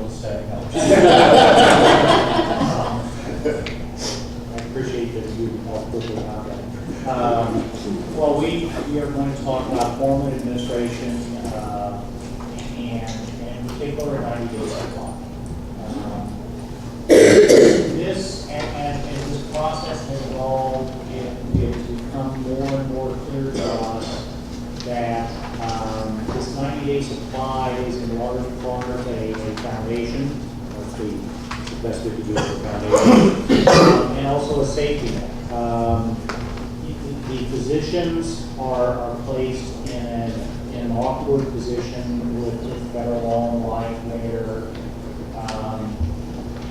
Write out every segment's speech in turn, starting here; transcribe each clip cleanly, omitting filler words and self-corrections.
to say. No. I appreciate that you all quickly on that. Well, we are going to talk about formal administration and in particular 90 days supply. This and this process has evolved. It's become more and more clear to us that this 90-day supply is in large part a foundation. That's the best we could do with a foundation, and also a safety net. The physicians are placed in an awkward position with federal law and like where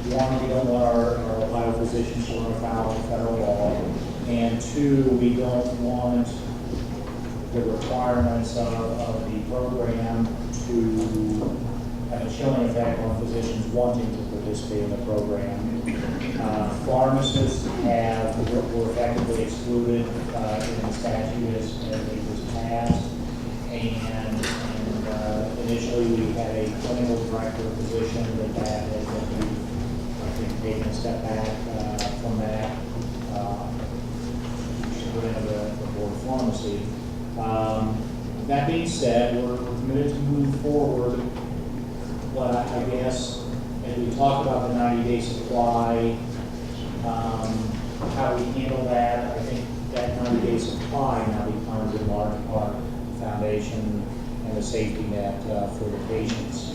one, we don't want our Ohio physicians to run afoul of federal law, and two, we don't want the requirements of the program to have a chilling effect on physicians wanting to participate in the program. Pharmacists were effectively excluded in the statute as it was passed, and initially we had a clinical director position that has been, I think, taken a step back from that within the board of pharmacy. That being said, we're committed to move forward, but I guess as we talk about the 90-day supply, how we handle that, I think that 90-day supply now becomes in large part the foundation and the safety net for the patients.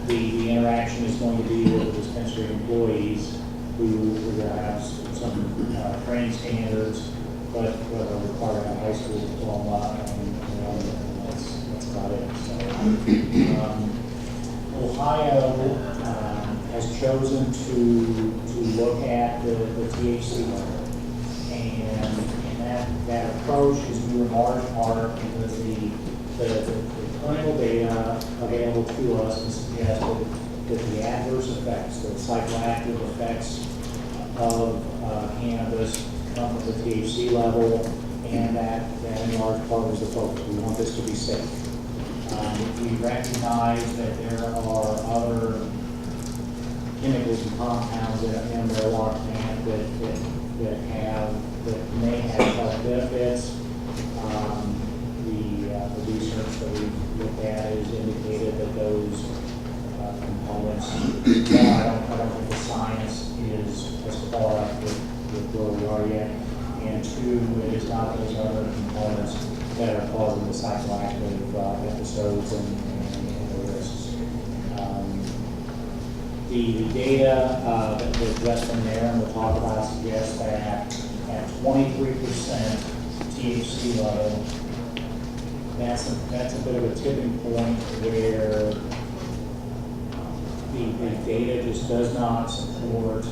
The interaction is going to be with the dispensary employees who are going to have some training standards, but are required a high school diploma, and that's about it. So, Ohio has chosen to look at the THC level, and that approach is due in large part because the clinical data available to us has suggested that the adverse effects, the psychoactive effects of cannabis come from the THC level, and that in large part is the focus. We want this to be safe. We recognize that there are other chemicals and compounds in a marijuana plant that may have health benefits. The research that we've looked at has indicated that those components, I don't think the science is as far up with where we are yet, and two, it is not those other components that are causing the psychoactive episodes and the risks. The data that Justin there and we'll talk about suggests that at 23% THC level, that's a bit of a tipping point where the data just does not support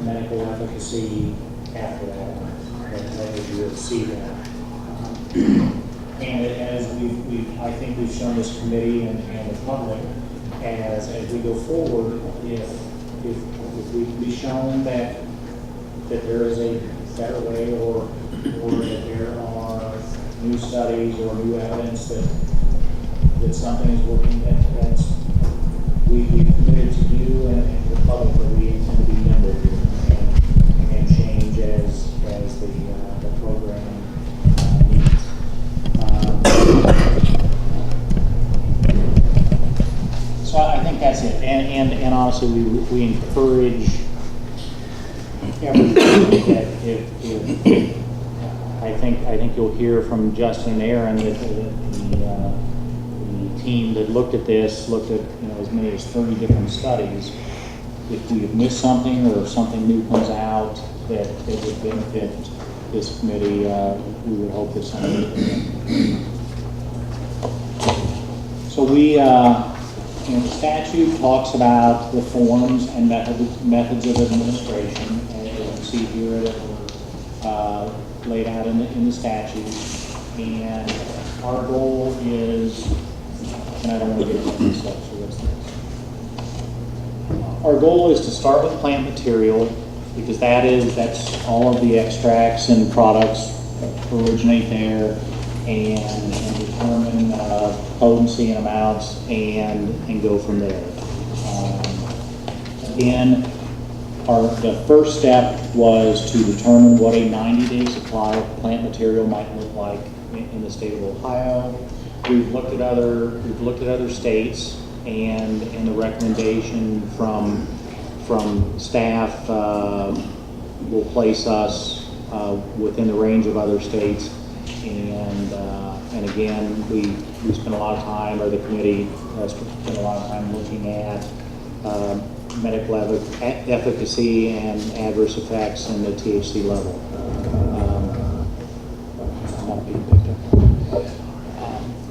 medical efficacy after that. That you would see that. And as I think we've shown this committee and the public, as we go forward, if we can be shown that there is a better way, or that there are new studies or new evidence that something is working, that's we've committed to you and the public that we intend to be nimble and change as the program needs. So I think that's it. And honestly, we encourage everybody that if I think you'll hear from Justin and Aaron that the team that looked at this looked at as many as 30 different studies. If we have missed something or if something new comes out that would benefit this committee, we would hope that somebody would. So the statute talks about the forms and methods of administration, and you can see here that were laid out in the statute. And our goal is, and I don't want to get into this stuff, so what's this? Our goal is to start with plant material, because that's all of the extracts and products originate there, and determine potency and amounts and go from there. Again, the first step was to determine what a 90-day supply of plant material might look like in the state of Ohio. We've looked at other states, and the recommendation from staff will place us within the range of other states. And again, we spent a lot of time, or the committee has spent a lot of time looking at medical efficacy and adverse effects and the THC level.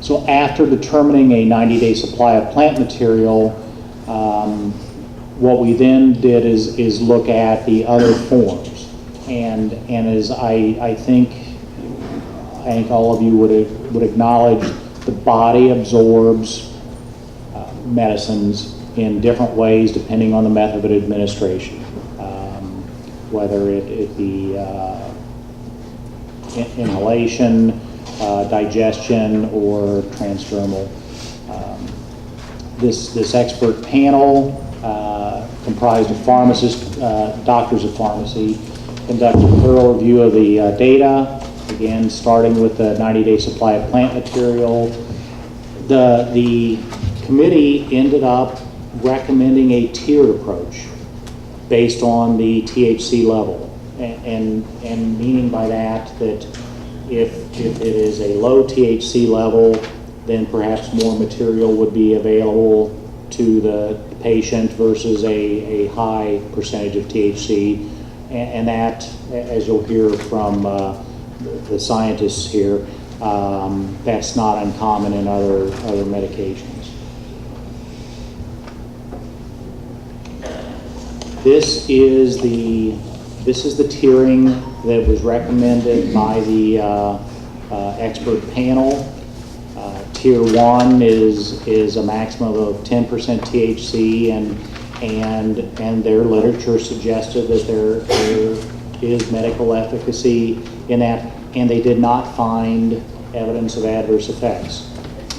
So after determining a 90-day supply of plant material, what we then did is look at the other forms. And as I think all of you would acknowledge, the body absorbs medicines in different ways depending on the method of administration, whether it be inhalation, digestion, or transdermal. This expert panel, comprised of pharmacists, doctors of pharmacy, conducted a thorough review of the data, again starting with the 90-day supply of plant material. The committee ended up recommending a tiered approach based on the THC level, and meaning by that if it is a low THC level, then perhaps more material would be available to the patient versus a high percentage of THC, and that, as you'll hear from the scientists here, that's not uncommon in other medications. This is the tiering that was recommended by the expert panel. Tier 1 is a maximum of 10% THC, and their literature suggested that there is medical efficacy in that, and they did not find evidence of adverse effects.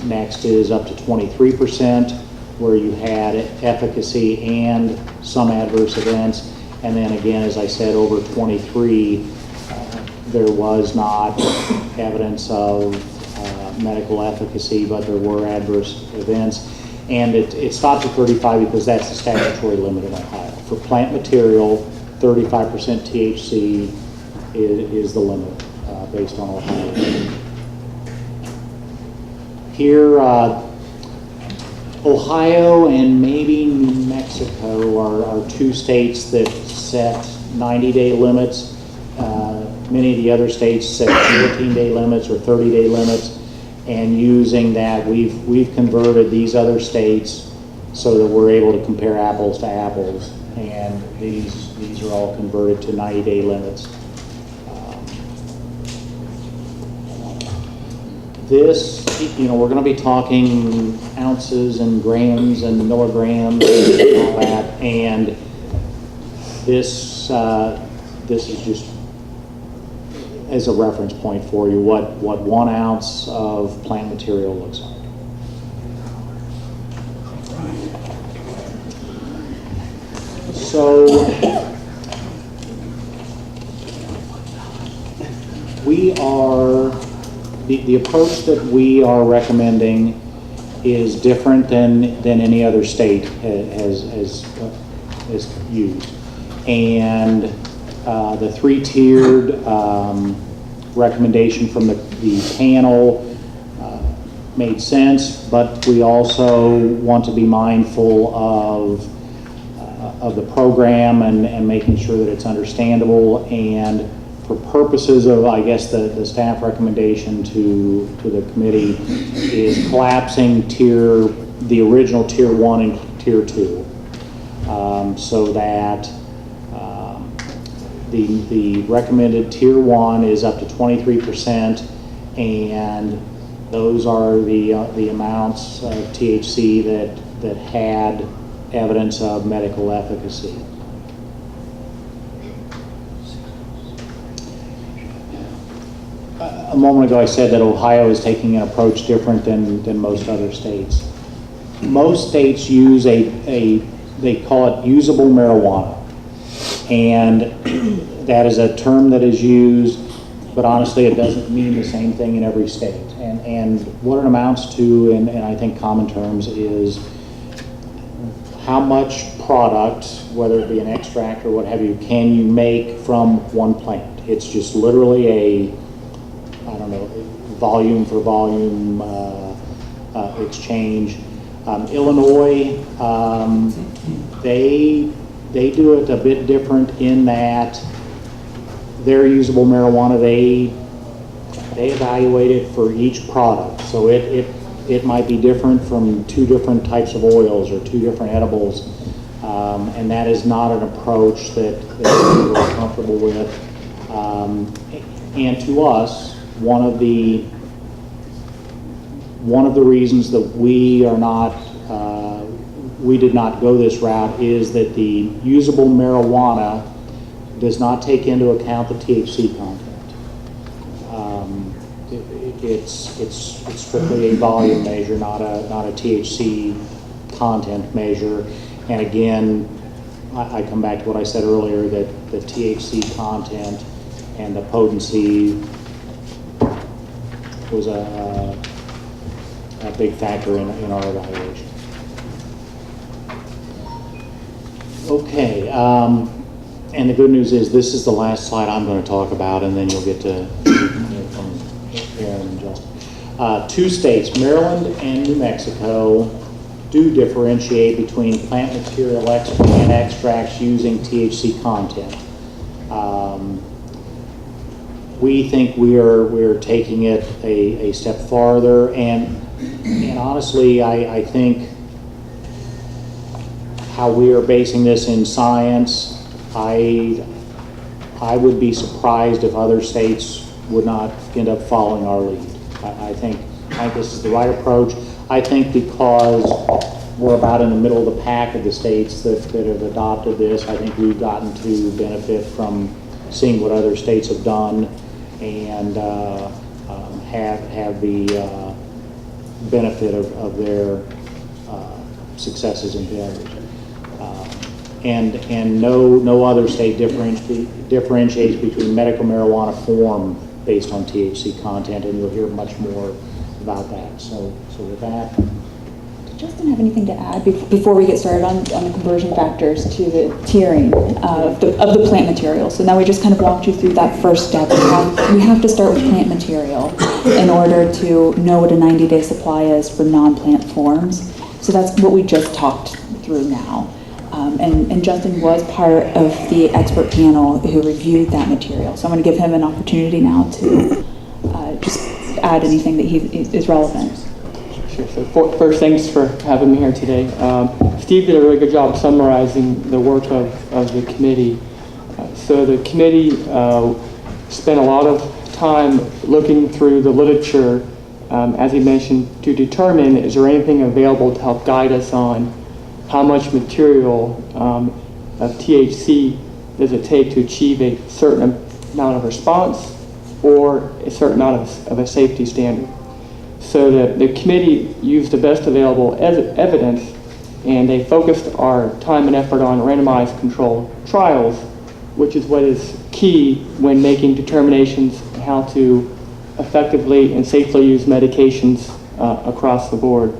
Next is up to 23%, where you had efficacy and some adverse events. And then again, as I said, over 23, there was not evidence of medical efficacy, but there were adverse events. And it stopped at 35 because that's the statutory limit in Ohio. For plant material, 35% THC is the limit based on Ohio. Here, Ohio and maybe New Mexico are two states that set 90-day limits. Many of the other states set 14-day limits or 30-day limits, and using that, we've converted these other states so that we're able to compare apples to apples, and these are all converted to 90-day limits. This, we're going to be talking ounces and grams and milligrams and all that, and this is just as a reference point for you what 1 ounce of plant material looks like. So we are, the approach that we are recommending is different than any other state has used. And the 3-tiered recommendation from the panel made sense, but we also want to be mindful of the program and making sure that it's understandable. And for purposes of, I guess, the staff recommendation to the committee is collapsing the original Tier 1 and Tier 2, so that the recommended Tier 1 is up to 23%, and those are the amounts of THC that had evidence of medical efficacy. a moment ago I said that Ohio is taking an approach different than most other states. Most states use they call it usable marijuana. And that is a term that is used, but honestly it doesn't mean the same thing in every state. And what it amounts to, and I think common terms, is how much product, whether it be an extract or what have you, can you make from one plant. It's just literally a, I don't know, volume for volume exchange. Illinois, they do it a bit different in that their usable marijuana, they evaluate it for each product. So it might be different from 2 different types of oils or 2 different edibles, and that is not an approach that we're comfortable with. And to us, one of the reasons that we did not go this route is that the usable marijuana does not take into account the THC content. It's strictly a volume measure, not a THC content measure. And again, I come back to what I said earlier, that the THC content and the potency was a big factor in our evaluation. Okay, and the good news is this is the last slide I'm going to talk about, and then you'll get to hear from Aaron and Justin. 2 states, Maryland and New Mexico, do differentiate between plant material and extracts using THC content. We think we're taking it a step farther, and honestly, I think how we are basing this in science, I would be surprised if other states would not end up following our lead. I think this is the right approach. I think because we're about in the middle of the pack of the states that have adopted this, I think we've gotten to benefit from seeing what other states have done and have the benefit of their successes and failures. And no other state differentiates between medical marijuana form based on THC content, and you'll hear much more about that. So with that. Did Justin have anything to add before we get started on the conversion factors to the tiering of the plant material? So now we just kind of walked you through that first step. We have to start with plant material in order to know what a 90-day supply is for non-plant forms. So that's what we just talked through now. And Justin was part of the expert panel who reviewed that material. So I'm going to give him an opportunity now to just add anything that is relevant. Sure. So first, thanks for having me here today. Steve did a really good job summarizing the work of the committee. So the committee spent a lot of time looking through the literature, as he mentioned, to determine is there anything available to help guide us on how much material of THC does it take to achieve a certain amount of response or a certain amount of a safety standard. So the committee used the best available evidence, and they focused our time and effort on randomized controlled trials, which is what is key when making determinations on how to effectively and safely use medications across the board.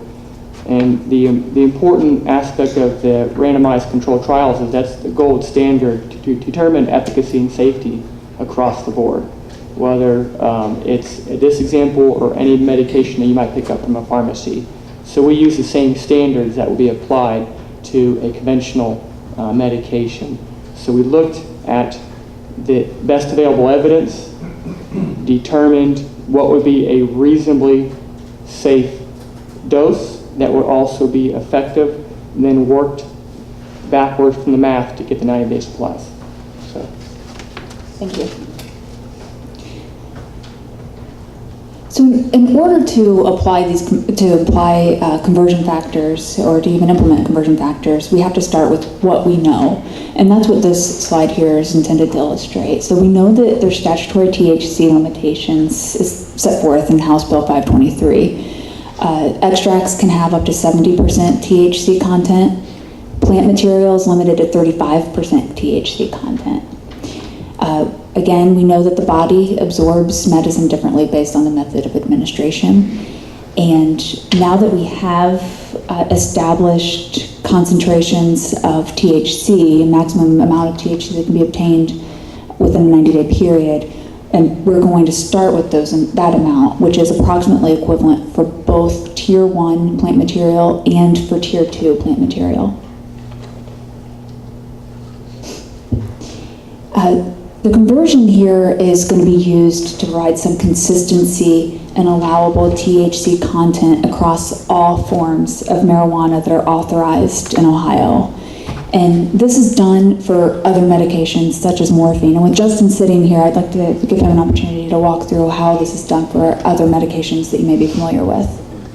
And the important aspect of the randomized controlled trials is that's the gold standard to determine efficacy and safety across the board, whether it's this example or any medication that you might pick up from a pharmacy. So we use the same standards that will be applied to a conventional medication. So we looked at the best available evidence, determined what would be a reasonably safe dose that would also be effective, and then worked backwards from the math to get the 90-day supplies. So. Thank you. So in order to apply conversion factors, or to even implement conversion factors, we have to start with what we know. And that's what this slide here is intended to illustrate. So we know that there's statutory THC limitations is set forth in House Bill 523. Extracts can have up to 70% THC content. Plant materials limited to 35% THC content. Again, we know that the body absorbs medicine differently based on the method of administration. And now that we have established concentrations of THC, a maximum amount of THC that can be obtained within a 90-day period, and we're going to start with that amount, which is approximately equivalent for both Tier 1 plant material and for Tier 2 plant material. The conversion here is going to be used to provide some consistency and allowable THC content across all forms of marijuana that are authorized in Ohio. And this is done for other medications such as morphine. And with Justin sitting here, I'd like to give him an opportunity to walk through how this is done for other medications that you may be familiar with.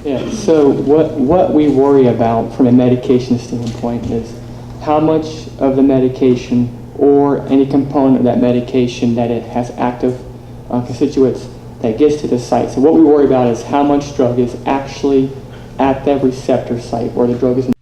Yeah, so what we worry about from a medication standpoint is how much of the medication or any component of that medication that it has active constituents that gets to the site. So what we worry about is how much drug is actually at that receptor site where the drug is